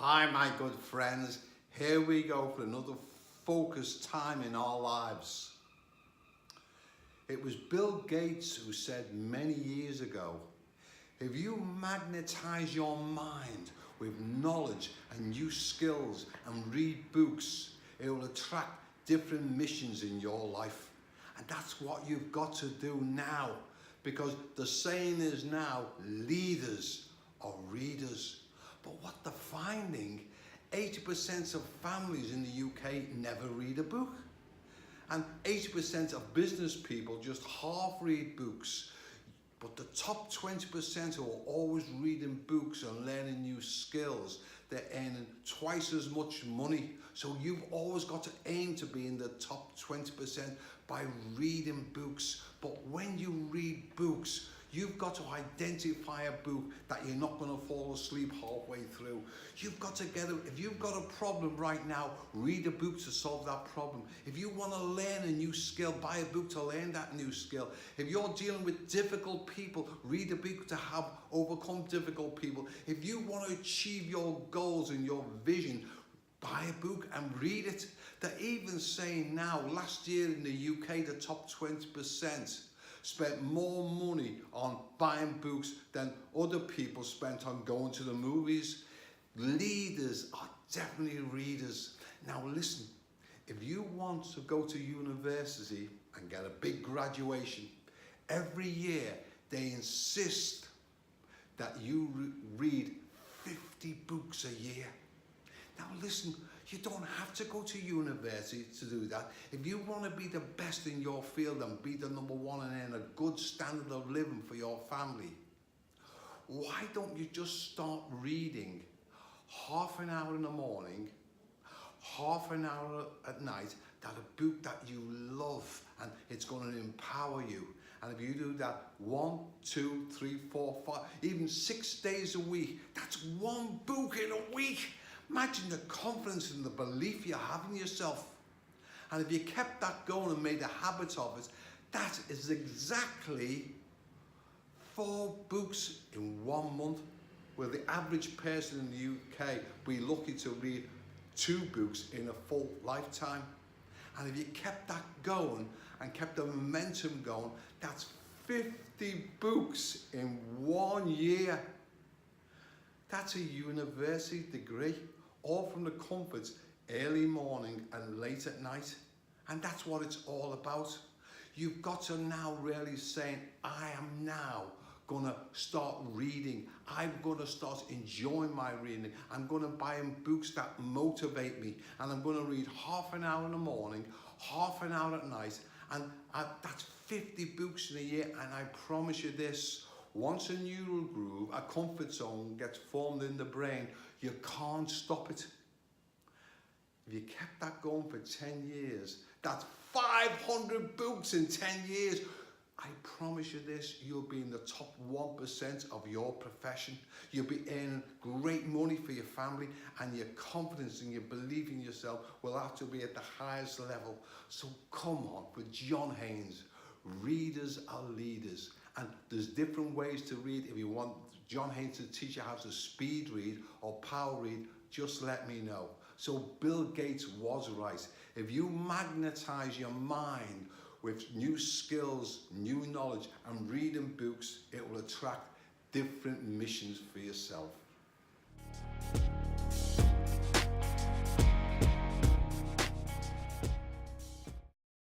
Hi, my good friends. Here we go for another focused time in our lives. It was Bill Gates who said many years ago, if you magnetize your mind with knowledge and new skills and read books, it will attract different missions in your life. And that's what you've got to do now, because the saying is now, leaders are readers. But what they're finding, 80% of families in the UK never read a book. And 80% of business people just half read books. But the top 20% who are always reading books and learning new skills, they're earning twice as much money. So you've always got to aim to be in the top 20% by reading books. But when you read books, you've got to identify a book that you're not going to fall asleep halfway through. You've got to if you've got a problem right now, read a book to solve that problem. If you want to learn a new skill, buy a book to learn that new skill. If you're dealing with difficult people, read a book to overcome difficult people. If you want to achieve your goals and your vision, buy a book and read it. They're even saying now, last year in the UK, the top 20% spent more money on buying books than other people spent on going to the movies. Leaders are definitely readers. Now listen, if you want to go to university and get a big graduation, every year they insist that you read 50 books a year. Now listen, you don't have to go to university to do that. If you want to be the best in your field and be the number one and earn a good standard of living for your family, why don't you just start reading half an hour in the morning, half an hour at night, that a book that you love and it's going to empower you. And if you do that 1, 2, 3, 4, 5, even 6 days a week, that's one book in a week. Imagine the confidence and the belief you have in yourself. And if you kept that going and made a habit of it, that is exactly 4 books in 1 month, where the average person in the UK be lucky to read 2 books in a full lifetime. And if you kept that going and kept the momentum going, that's 50 books in 1 year. That's a university degree, all from the comforts early morning and late at night. And that's what it's all about. You've got to now really say, I am now going to start reading. I'm going to start enjoying my reading. I'm going to buy books that motivate me. And I'm going to read half an hour in the morning, half an hour at night. And that's 50 books in a year. And I promise you this, once a neural groove, a comfort zone gets formed in the brain, you can't stop it. If you kept that going for 10 years, that's 500 books in 10 years. I promise you this, you'll be in the top 1% of your profession. You'll be earning great money for your family, and your confidence and your belief in yourself will have to be at the highest level. So come on, with John Haynes, readers are leaders. And there's different ways to read. If you want John Haynes to teach you how to speed read or power read, just let me know. So Bill Gates was right. If you magnetize your mind with new skills, new knowledge, and reading books, it will attract different missions for yourself.